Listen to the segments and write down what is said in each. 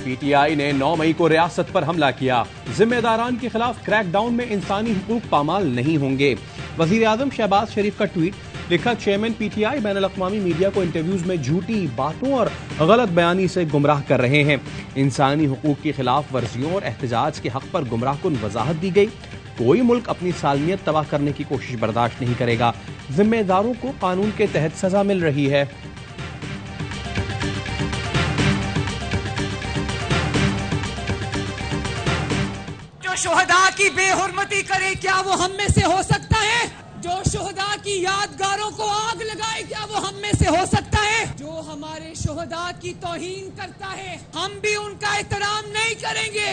PTI ने 9 मई को रियासत पर हमला किया। जिम्मेदारान के खिलाफ क्रैकडाउन में इंसानी हुकूक पामाल नहीं होंगे। वजीर आजम शहबाज शरीफ का ट्वीट, लिखा चेयरमैन पीटीआई बैनुल अक़वामी मीडिया को इंटरव्यूज में झूठी बातों और गलत बयानी से गुमराह कर रहे हैं। इंसानी हुकूक की खिलाफ वर्जियों और एहतजाज के हक पर गुमराहकुन वजाहत दी गई। कोई मुल्क अपनी सालमियत तबाह करने की कोशिश बर्दाश्त नहीं करेगा। जिम्मेदारों को कानून के तहत सजा मिल रही है। जो शुहदा की बेहुरमती करे, क्या वो हम में से हो सकता है? जो शुहदा की यादगारों को आग लगाए, क्या वो हम में से हो सकता है? जो हमारे शुहदा की तौहीन करता है, हम भी उनका एहतराम नहीं करेंगे।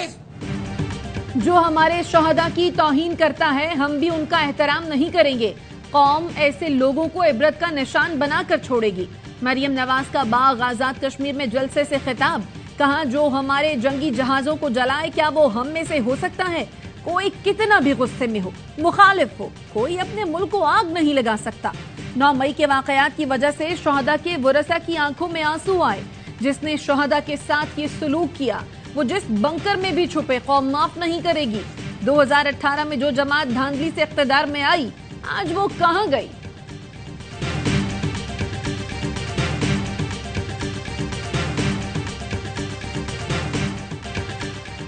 जो हमारे शुहदा की तौहीन करता है, हम भी उनका एहतराम नहीं करेंगे। कौम ऐसे लोगों को इबरत का निशान बनाकर छोड़ेगी। मरियम नवाज का बाग आजाद कश्मीर में जलसे से खिताब, कहा जो हमारे जंगी जहाजों को जलाए, क्या वो हम में से हो सकता है? कोई कितना भी गुस्से में हो, मुखालिफ हो, कोई अपने मुल्क को आग नहीं लगा सकता। 9 मई के वाकयात की वजह से शुहदा के वरसा की आंखों में आंसू आए। जिसने शुहदा के साथ ये सलूक किया, वो जिस बंकर में भी छुपे, कौम माफ नहीं करेगी। 2018 में जो जमात धांधली से इख्तिदार में आई, आज वो कहां गई?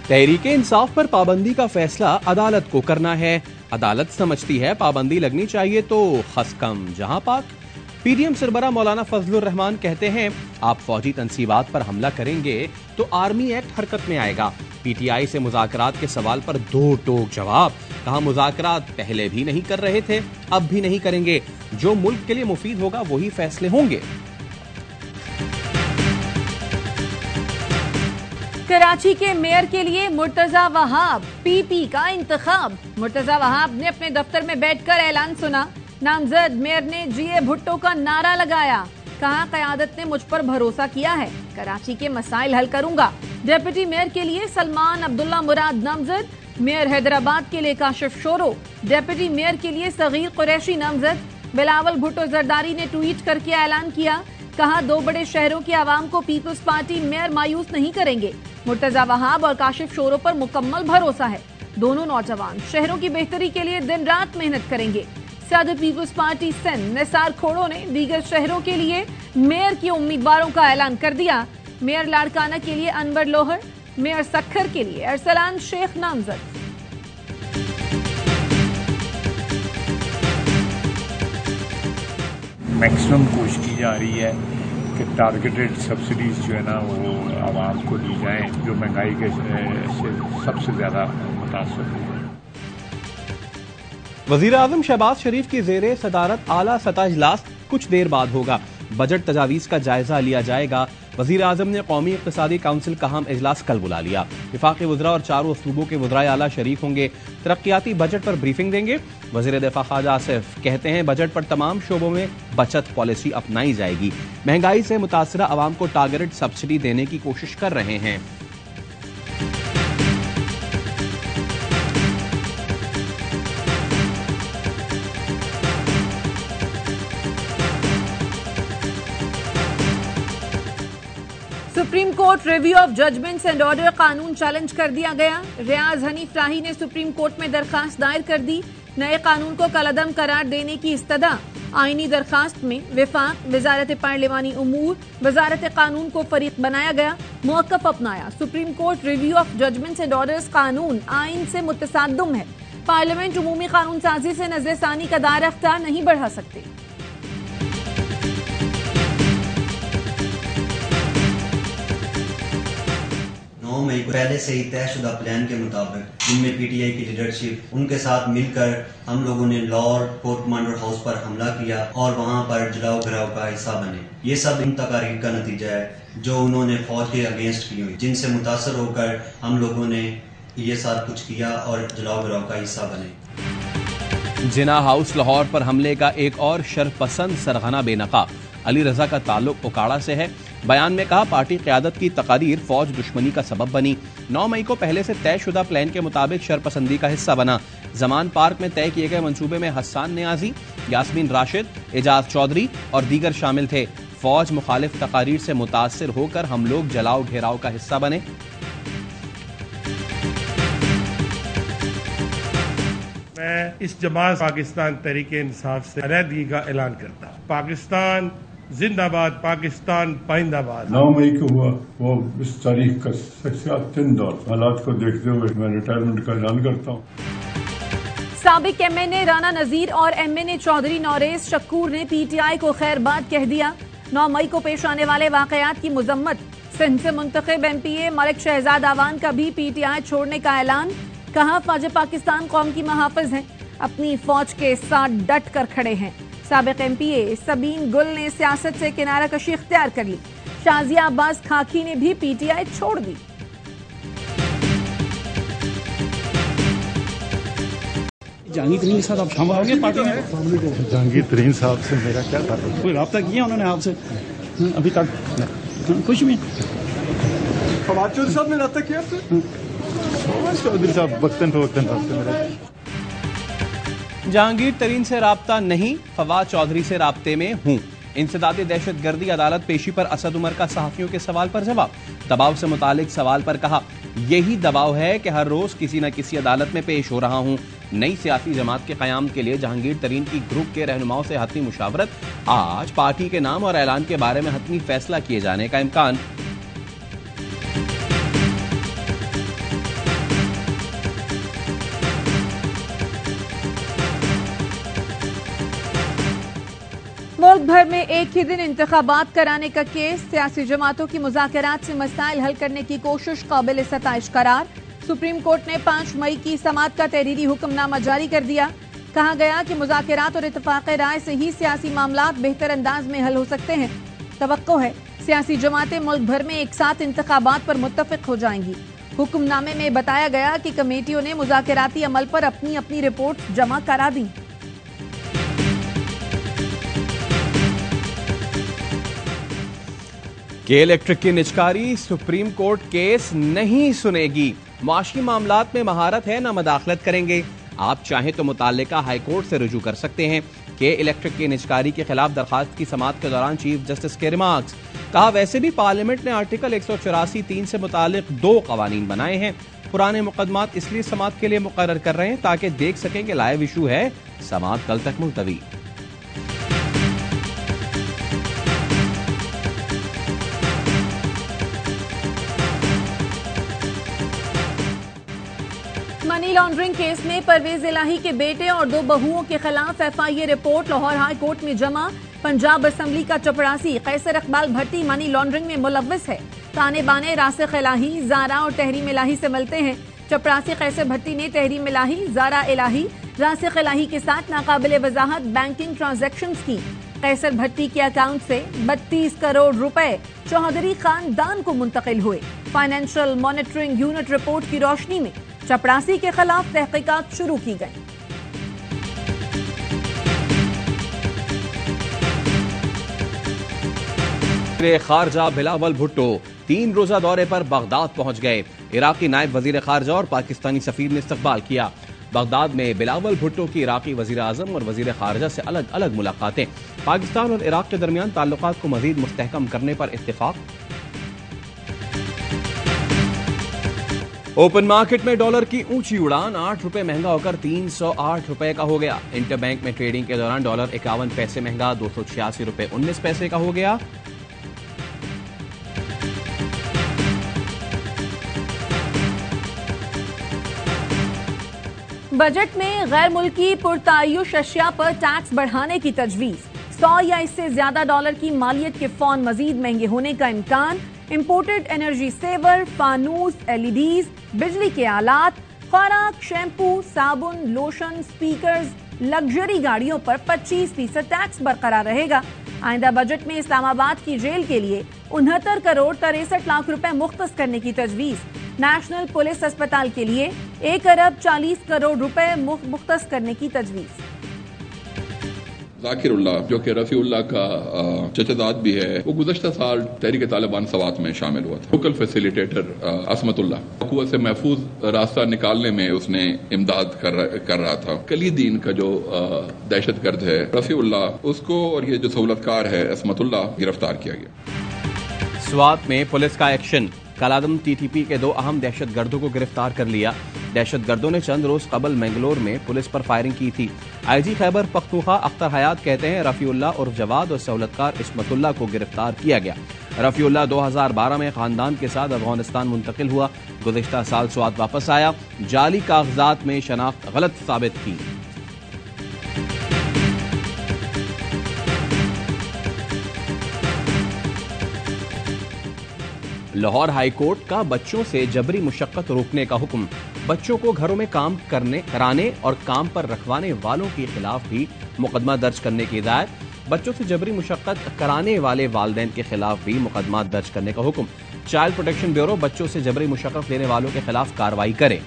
तहरीके इंसाफ पर पाबंदी का फैसला अदालत को करना है। अदालत समझती है पाबंदी लगनी चाहिए तो खसकम जहां पाक। पीडीएम सरबरा मौलाना फजलुर रहमान कहते हैं, आप फौजी तंसीबात पर हमला करेंगे तो आर्मी एक्ट हरकत में आएगा। पीटीआई से मुज़ाकरात के सवाल पर दो टोक जवाब, कहा मुज़ाकरात पहले भी नहीं कर रहे थे, अब भी नहीं करेंगे। जो मुल्क के लिए मुफीद होगा वही फैसले होंगे। कराची के मेयर के लिए मुर्तजा वहाब पीपी का इंतखाब। मुर्तजा वहाब ने अपने दफ्तर में बैठकर ऐलान सुना। नामजद मेयर ने जीए भुट्टो का नारा लगाया। कहा क़यादत ने मुझ पर भरोसा किया है, कराची के मसाइल हल करूंगा। डिप्टी मेयर के लिए सलमान अब्दुल्ला मुराद नामजद। मेयर हैदराबाद के लिए काशिफ शोरो। डिप्टी मेयर के लिए सगीर कुरैशी नामजद। बिलावल भुट्टो जरदारी ने ट्वीट करके ऐलान किया। कहा 2 बड़े शहरों के आवाम को पीपुल्स पार्टी मेयर मायूस नहीं करेंगे। मुर्तजा वहाब और काशिफ शोरो पर मुकम्मल भरोसा है। दोनों नौजवान शहरों की बेहतरी के लिए दिन रात मेहनत करेंगे। सदर पीपुल्स पार्टी सिंध निसार खोड़ो ने दीगर शहरों के लिए मेयर के उम्मीदवारों का ऐलान कर दिया। मेयर लाड़काना के लिए अनवर लोहर, मेयर सखर के लिए अरसलान शेख नामजद। मैक्सिमम कोशिश की जा रही है कि टारगेटेड सब्सिडीज जो है ना वो आवाम को दी जाएं, जो महंगाई के से सबसे ज़्यादा मुतासर है। वज़ीर आज़म शहबाज शरीफ की ज़ेरे सदारत आला सतह इजलास कुछ देर बाद होगा। बजट तजावीज़ का जायजा लिया जाएगा। वज़ीर आज़म ने कौमी इक़्तिसादी काउंसिल का हम इजलास कल बुला लिया। वफाक़ी वज़रा और चारों सूबों के वज़राए आला शरीक होंगे। तरक्याती बजट पर ब्रीफिंग देंगे। वज़ीर दिफ़ा ख्वाजा आसिफ कहते हैं, बजट पर तमाम शोबों में बचत पॉलिसी अपनाई जाएगी। महंगाई से मुतासरा आवाम को टारगेटेड सब्सिडी देने की कोशिश कर रहे हैं। Supreme court review of judgments and order कानून चैलेंज कर दिया गया। रियाज हनीफ राही ने सुप्रीम कोर्ट में दरखास्त दायर कर दी। नए कानून को कलअदम करार देने की इस्तदा। आईनी दरखास्त में विफाक, वजारत पार्लिमानी उमूर, वजारत कानून को फरीक बनाया गया, मौक़िफ़ अपनाया। Supreme court review of judgments and orders कानून आइन से मुतसाद्दुम है। पार्लियामेंट उमूमी कानून साजी से नज़रसानी का दायरा अख्तियार नहीं बढ़ा सकते। 9 मई को पहले से ही तयशुदा प्लान के मुताबिक जिनमें पीटीआई की लीडरशिप उनके साथ मिलकर हम लोगों ने लाहौर कोर्ट कमांडर हाउस पर हमला किया और वहां पर जलाओ घराव का हिस्सा बने। ये सब इन तकारीर का नतीजा है जो उन्होंने फौज के अगेंस्ट की हुई, जिनसे मुतासर होकर हम लोगों ने ये सब कुछ किया और जलाओ घराव का हिस्सा बने। जिना हाउस लाहौर पर हमले का एक और शरपसंद सरगना बेनकाब। अली रजा का ताल्लुक उकाड़ा से है। बयान में कहा, पार्टी क़यादत की तकारीर फौज दुश्मनी का सबब बनी। 9 मई को पहले से तयशुदा प्लान के मुताबिक शरपसंदी का हिस्सा बना। जमान पार्क में तय किए गए मंसूबे में हसन नियाजी, यास्मीन राशिद, एजाज चौधरी और दीगर शामिल थे। फौज मुखालिफ तकारीर से मुतासिर होकर हम लोग जलाओ घेराव का हिस्सा बने। मैं इस जमात पाकिस्तान तहरीक इंसाफ से अलहदगी का ऐलान करता हूँ। पाकिस्तान जिंदाबाद, पाकिस्तान पाइंदाबाद। 9 मई को हुआ वो इस तारीख का सियासतन दौर, हालात को देखते हुए मैं रिटायरमेंट का ऐलान करता हूँ। साबिक एमएनए राना नजीर और एमएनए चौधरी नौरेज शक्कूर ने पीटीआई को खैरबाद कह दिया। 9 मई को पेश आने वाले वाकयात की मजम्मत। सिंध से मुंतखब एमपीए मलिक शहजाद आवान का भी पीटीआई छोड़ने का ऐलान। कहा फौज पाकिस्तान कौम की महाफिज हैं, अपनी फौज के साथ डट कर खड़े हैं। साबिक एमपीए सबीन गुल ने सियासत से किनारा कशी इख्तियार कर ली। शाजिया अब्बास खाकी ने भी पीटीआई छोड़ दी। जहांगीर तरीन के साथ आप शामिल हो गए पार्टी में? जहांगीर तरीन साहब से मेरा क्या ताल्लुक? कोई रब्ता किया उन्होंने आपसे अभी तक? कुछ भी? फवाद चौधरी साहब ने रब्ता किया आपसे? फवाद चौधरी साहब वक्तन फवक्तन रब्ते में रहते। जहांगीर तरीन से राब्ता नहीं, फवाद चौधरी से राब्ते में हूं। इंसदादी दहशतगर्दी अदालत पेशी पर असद उमर का सहाफियों के सवाल पर जवाब। दबाव से मुतालिक सवाल पर कहा, यही दबाव है कि हर रोज किसी न किसी अदालत में पेश हो रहा हूं। नई सियासी जमात के कयाम के लिए जहांगीर तरीन की ग्रुप के रहनुमाओं से हतमी मुशावरत। आज पार्टी के नाम और ऐलान के बारे में हतमी फैसला किए जाने का इम्कान। मुल्क भर में एक ही दिन इंतखाबात कराने का केस। सियासी जमातों की मुज़ाकरात से मसाइल हल करने की कोशिश काबिल सताइश करार। सुप्रीम कोर्ट ने 5 मई की समाअत का तहरीरी हुक्मनामा जारी कर दिया। कहा गया कि मुज़ाकरात और इत्तफाक़ राय से ही सियासी मामलात बेहतर अंदाज में हल हो सकते हैं। तवक्को है सियासी जमातें मुल्क भर में एक साथ इंतखाबात पर मुत्तफिक हो जाएंगी। हुक्मनामे में बताया गया कि कमेटियों ने मुज़ाकराती अमल पर अपनी अपनी रिपोर्ट जमा करा दी। के इलेक्ट्रिक की निजकारी सुप्रीम कोर्ट केस नहीं सुनेगी। माशी मामलात में महारत है, न मदाखलत करेंगे। आप चाहें तो मुताल्लिका हाई कोर्ट से रुजू कर सकते हैं। के इलेक्ट्रिक की निजकारी के खिलाफ दरखास्त की समाअत के दौरान चीफ जस्टिस के रिमार्क्स। कहा, वैसे भी पार्लियामेंट ने आर्टिकल 184(3) से मुतालिक 2 कवानीन बनाए हैं। पुराने मुकदमात इसलिए समाअत के लिए मुकर्रर कर रहे हैं ताकि देख सकें कि लाइव इशू है। समाअत कल तक मुलतवी। मनी लॉन्ड्रिंग केस में परवेज इलाही के बेटे और 2 बहुओं के खिलाफ FIA report Lahore high court में जमा। पंजाब असेंबली का चपरासी कैसर इकबाल भट्टी मनी लॉन्ड्रिंग में मुलव्विस है। ताने बाने रासिख इलाही, जारा और तहरीम इलाही से मिलते हैं। चपरासी कैसर भट्टी ने तहरीम इलाही, जारा इलाही, रासिख इलाही के साथ नाकाबिले वजाहत बैंकिंग ट्रांजैक्शंस की। कैसर भट्टी के अकाउंट से 32 करोड़ रुपए चौधरी खानदान को मुंतकिल हुए। फाइनेंशियल मॉनिटरिंग यूनिट रिपोर्ट की रोशनी में चपरासी के खिलाफ तहकीकात शुरू की गई। खारजा बिलावल भुट्टो 3 रोजा दौरे पर बगदाद पहुंच गए। इराकी नायब वजीर खारजा और पाकिस्तानी सफीर ने इस्तकबाल किया। बगदाद में बिलावल भुट्टो की इराकी वजीर आजम और वजीर खारजा से अलग अलग मुलाकातें। पाकिस्तान और इराक के दरमियान ताल्लुकात को मजीद मुस्तहकम करने पर इत्तेफाक। ओपन मार्केट में डॉलर की ऊंची उड़ान, 8 रुपए महंगा होकर 308 रुपए का हो गया। इंटरबैंक में ट्रेडिंग के दौरान डॉलर 51 पैसे महंगा 286 रुपए 19 पैसे का हो गया। बजट में गैर मुल्की पुरतायुश अशिया पर टैक्स बढ़ाने की तजवीज। 100 या इससे ज्यादा डॉलर की मालियत के फोन मजीद महंगे होने का इम्कान। इंपोर्टेड एनर्जी सेवर, फानूस, एलईडीज, बिजली के आलात, खुराक, शैम्पू, साबुन, लोशन, स्पीकर्स, लग्जरी गाड़ियों पर 25% टैक्स बरकरार रहेगा। आइंदा बजट में इस्लामाबाद की जेल के लिए 69 करोड़ 63 लाख रुपए मुख्तस करने की तजवीज। नेशनल पुलिस अस्पताल के लिए 1 अरब 40 करोड़ रुपए मुख्तस करने की तजवीज। जाकिरुल्लाह जो कि रफीउल्लाह का चचेदाद भी है, वो गुज़श्ता साल तहरीक तालिबान सवात में शामिल हुआ था। लोकल फैसिलिटेटर असमतुल्लाह कुआ से महफूज रास्ता निकालने में उसने इमदाद कर रहा था। कलीदीन का जो दहशतगर्द है रफीउल्लाह, उसको और ये जो सहूलतकार है असमतुल्लाह गिरफ्तार किया गया। स्वात में पुलिस का एक्शन, कलादम टीटीपी के 2 अहम दहशतगर्दों को गिरफ्तार कर लिया। दहशतगर्दों ने चंद रोज कबल मैंगलोर में पुलिस पर फायरिंग की थी। आईजी खैबर पख्तूनख्वा अख्तर हयात कहते हैं रफीउल्लाह और जवाद और सहूलतकार इस्मतुल्लाह को गिरफ्तार किया गया। रफीउल्लाह 2012 में खानदान के साथ अफगानिस्तान मुंतकिल हुआ। गुज़िश्ता साल स्वात वापस आया। जाली कागजात में शनाख्त गलत साबित की। लाहौर हाई कोर्ट का बच्चों से जबरी मुशक्कत रोकने का हुक्म। बच्चों को घरों में काम कराने और काम पर रखवाने वालों के खिलाफ भी मुकदमा दर्ज करने की हिदायत। बच्चों से जबरी मुशक्कत कराने वाले वालिदैन के खिलाफ भी मुकदमा दर्ज करने का हुक्म। चाइल्ड प्रोटेक्शन ब्यूरो बच्चों से जबरी मुशक्कत लेने वालों के खिलाफ कार्रवाई करे।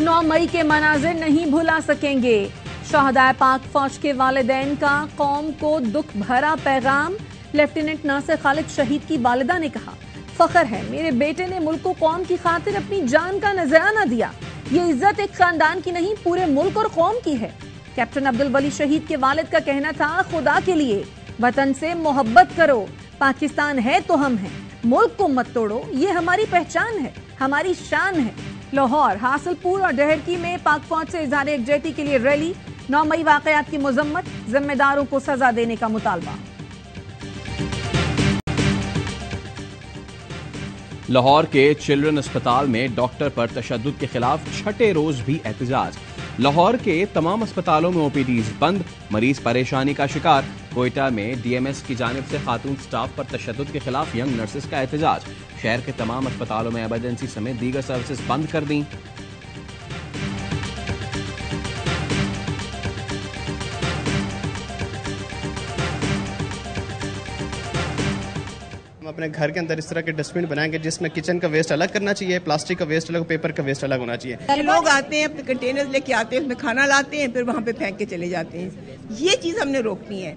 9 मई के मनाजिर नहीं भुला सकेंगे। शहदाए पाक फौज के वालिदैन का कौम को दुख भरा पैगाम। लेफ्टिनेंट नासिर खालिद शहीद की वालिदा ने कहा, फख्र है मेरे बेटे ने मुल्क को कौम की खातिर अपनी जान का नजराना दिया। ये इज्जत एक खानदान की नहीं पूरे मुल्क और कौम की है। कैप्टन अब्दुल वली शहीद के वालिद का कहना था, खुदा के लिए वतन से मोहब्बत करो, पाकिस्तान है तो हम हैं, मुल्क को मत तोड़ो, ये हमारी पहचान है, हमारी शान है। लाहौर, हासिलपुर और डहरकी में पाक फौज से इजहार यकजहती के लिए रैली। 9 मई वाकयात की मजम्मत, जिम्मेदारों को सजा देने का मुतालबा। लाहौर के चिल्ड्रन अस्पताल में डॉक्टर पर तशद्दुद के खिलाफ छठे रोज भी एहतजाज। लाहौर के तमाम अस्पतालों में ओपीडीज बंद, मरीज परेशानी का शिकार। कोयटा में डीएमएस की जानिब से खातून स्टाफ पर तशद्दुद के खिलाफ यंग नर्सेज का एहतजाज। शहर के तमाम अस्पतालों में इमरजेंसी समेत दीगर सर्विसेज बंद कर दी। अपने घर के अंदर इस तरह के डस्टबिन बनाएंगे जिसमें किचन का वेस्ट अलग करना चाहिए, प्लास्टिक का वेस्ट अलग, पेपर का वेस्ट अलग होना चाहिए। लोग आते हैं अपने कंटेनर्स लेके आते हैं, उसमें खाना लाते हैं, फिर वहाँ पे फेंक के चले जाते हैं। ये चीज हमने रोकनी है।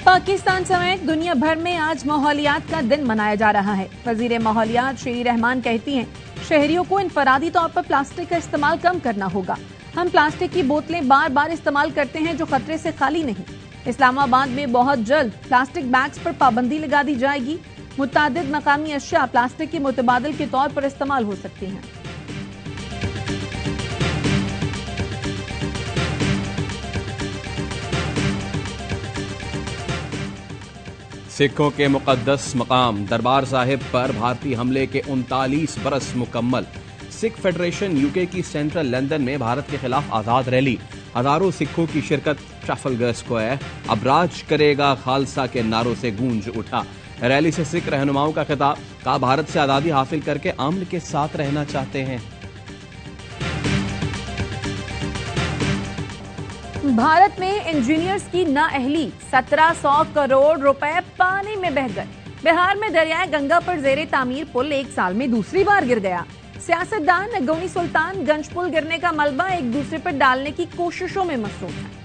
पाकिस्तान समेत दुनिया भर में आज माहौलियात का दिन मनाया जा रहा है। वजीर माहौलियात शेरी रहमान कहती हैं, शहरियों को इनफरादी तौर पर प्लास्टिक का इस्तेमाल कम करना होगा। हम प्लास्टिक की बोतलें बार बार इस्तेमाल करते हैं जो खतरे से खाली नहीं। इस्लामाबाद में बहुत जल्द प्लास्टिक बैग्स पर पाबंदी लगा दी जाएगी। मुतादिद मकामी अशिया प्लास्टिक के मुतबादिल के तौर पर इस्तेमाल हो सकती हैं। सिखों के मुकद्दस मकाम दरबार साहिब पर भारतीय हमले के 39 बरस मुकम्मल। सिख फेडरेशन यूके की सेंट्रल लंदन में भारत के खिलाफ आजाद रैली। हजारों सिखों की शिरकत। ट्रफलगर स्क्वायर अब राज करेगा खालसा के नारों से गूंज उठा। रैली से सिख रहनुमाओं का खिताब, कहा भारत से आजादी हासिल करके अमन के साथ रहना चाहते हैं। भारत में इंजीनियर्स की नाअहली, 1700 करोड़ रुपए पानी में बह गए। बिहार में दरियाए गंगा पर जेरे तामीर पुल 1 साल में दूसरी बार गिर गया। सियासतदान गौनी सुल्तान गंज पुल गिरने का मलबा एक दूसरे पर डालने की कोशिशों में मसरूफ है।